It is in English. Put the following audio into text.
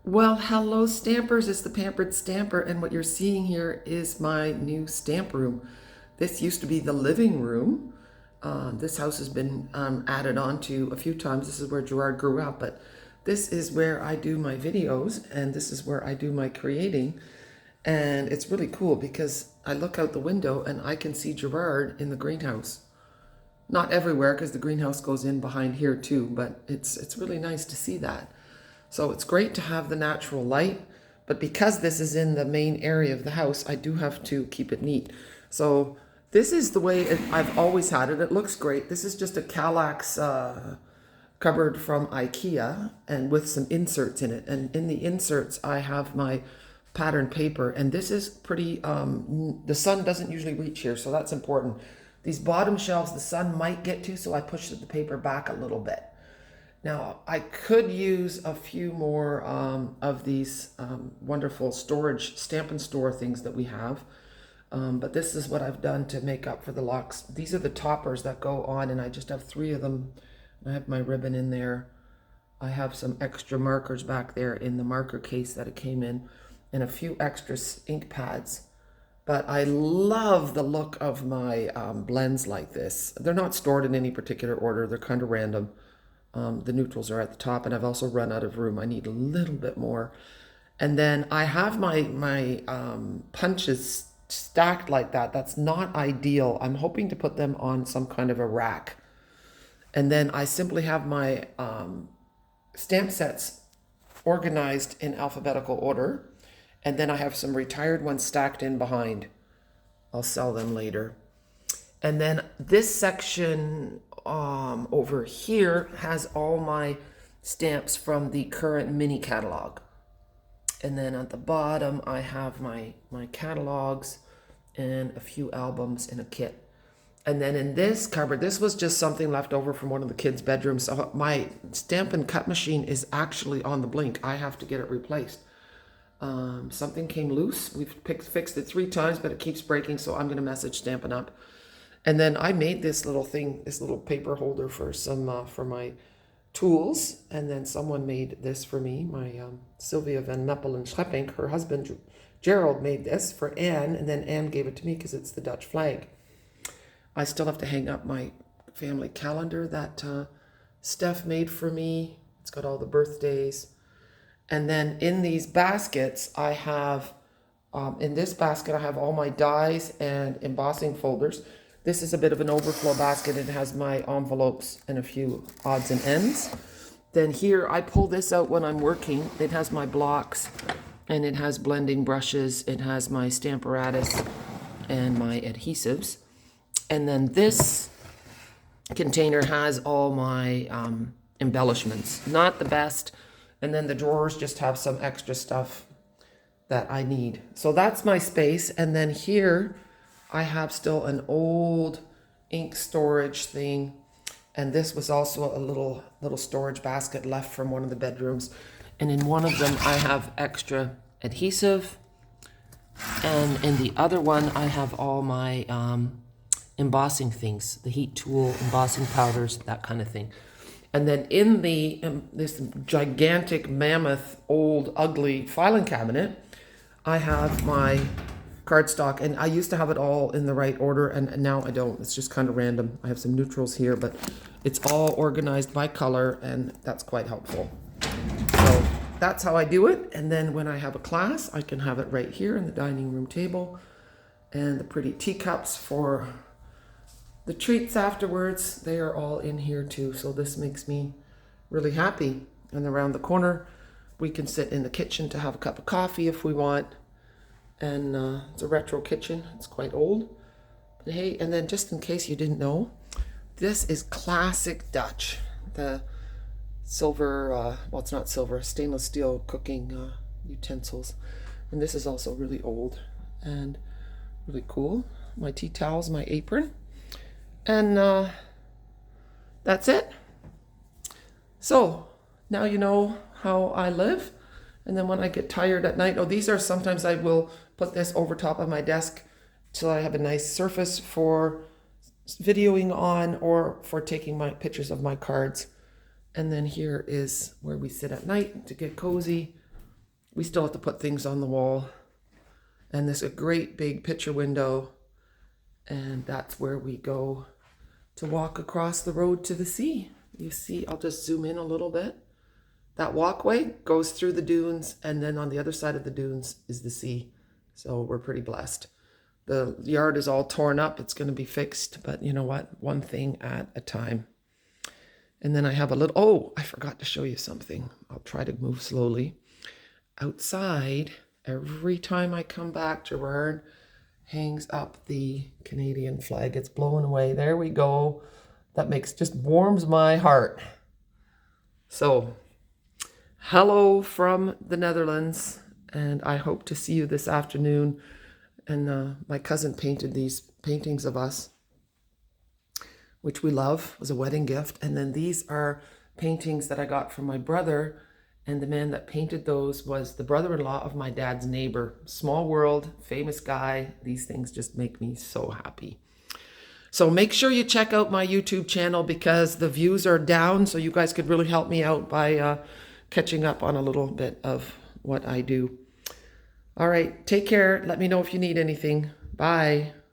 Well, hello Stampers, it's the Pampered Stamper, and what you're seeing here is my new stamp room. This used to be the living room. This house has been added on to a few times. This is where Gerard grew up, but this is where I do my videos, and this is where I do my creating. And it's really cool because I look out the window and I can see Gerard in the greenhouse. Not everywhere because the greenhouse goes in behind here too, but it's really nice to see that. So it's great to have the natural light, but because this is in the main area of the house, I do have to keep it neat. So this is the way I've always had it. It looks great. This is just a Kallax cupboard from IKEA and with some inserts in it. And in the inserts, I have my pattern paper, and this is pretty, the sun doesn't usually reach here, so that's important. These bottom shelves, the sun might get to, so I push the paper back a little bit. Now, I could use a few more of these wonderful storage, Stampin' Store things that we have. But this is what I've done to make up for the locks. These are the toppers that go on, and I just have 3 of them. I have my ribbon in there. I have some extra markers back there in the marker case that it came in, and a few extra ink pads. But I love the look of my blends like this. They're not stored in any particular order. They're kind of random. The neutrals are at the top, and I've also run out of room. I need a little bit more. And then I have my punches stacked like that. That's not ideal. I'm hoping to put them on some kind of a rack. And then I simply have my stamp sets organized in alphabetical order. And then I have some retired ones stacked in behind. I'll sell them later. And then this section over here has all my stamps from the current mini catalog. And then at the bottom, I have my catalogs and a few albums in a kit. And then in this cupboard, this was just something left over from one of the kids' bedrooms. So my Stampin' Cut machine is actually on the blink. I have to get it replaced. Something came loose. We've fixed it 3 times, but it keeps breaking, so I'm going to message Stampin' Up. And then I made this little thing, this little paper holder for some for my tools. And then someone made this for me. My Sylvia van Meppel and Schleppink, her husband Gerald, made this for Anne, and then Anne gave it to me because it's the Dutch flag. I still have to hang up my family calendar that Steph made for me. It's got all the birthdays. And then in these baskets, I have, in this basket, I have all my dies and embossing folders. This is a bit of an overflow basket. It has my envelopes and a few odds and ends. Then here, I pull this out when I'm working. It has my blocks, and it has blending brushes. It has my Stamparatus and my adhesives. And then this container has all my embellishments. Not the best. And then the drawers just have some extra stuff that I need. So that's my space. And then here I have still an old ink storage thing. And this was also a little storage basket left from one of the bedrooms. And in one of them I have extra adhesive. And in the other one I have all my embossing things, the heat tool, embossing powders, that kind of thing. And then in the this gigantic, mammoth, old, ugly filing cabinet, I have my cardstock. And I used to have it all in the right order, and now I don't. It's just kind of random. I have some neutrals here, but it's all organized by color, and that's quite helpful. So that's how I do it. And then when I have a class, I can have it right here in the dining room table. And the pretty teacups for the treats afterwards, they are all in here too. So this makes me really happy. And around the corner, we can sit in the kitchen to have a cup of coffee if we want. And it's a retro kitchen. It's quite old. But hey, and then just in case you didn't know, this is classic Dutch. The silver, well, it's not silver, stainless steel cooking utensils. And this is also really old and really cool. My tea towels, my apron. And that's it. So now you know how I live. And then when I get tired at night, these are sometimes I will put this over top of my desk till I have a nice surface for videoing on or for taking my pictures of my cards. And then here is where we sit at night to get cozy. we still have to put things on the wall. And there's a great big picture window. And that's where we go to walk across the road to the sea. You see, I'll just zoom in a little bit. That walkway goes through the dunes, and then on the other side of the dunes is the sea. So we're pretty blessed. The yard is all torn up. It's going to be fixed, but you know what? One thing at a time. And then I have a little, oh, I forgot to show you something. I'll try to move slowly. Outside, every time I come back, Gerard hangs up the Canadian flag. It's blowing away. There we go. That just warms my heart. So, hello from the Netherlands, and I hope to see you this afternoon. And my cousin painted these paintings of us, which we love. It was a wedding gift. And then these are paintings that I got from my brother, and the man that painted those was the brother-in-law of my dad's neighbor. Small world, famous guy. These things just make me so happy. So make sure you check out my YouTube channel because the views are down, so you guys could really help me out by catching up on a little bit of what I do. All right, take care. Let me know if you need anything. Bye.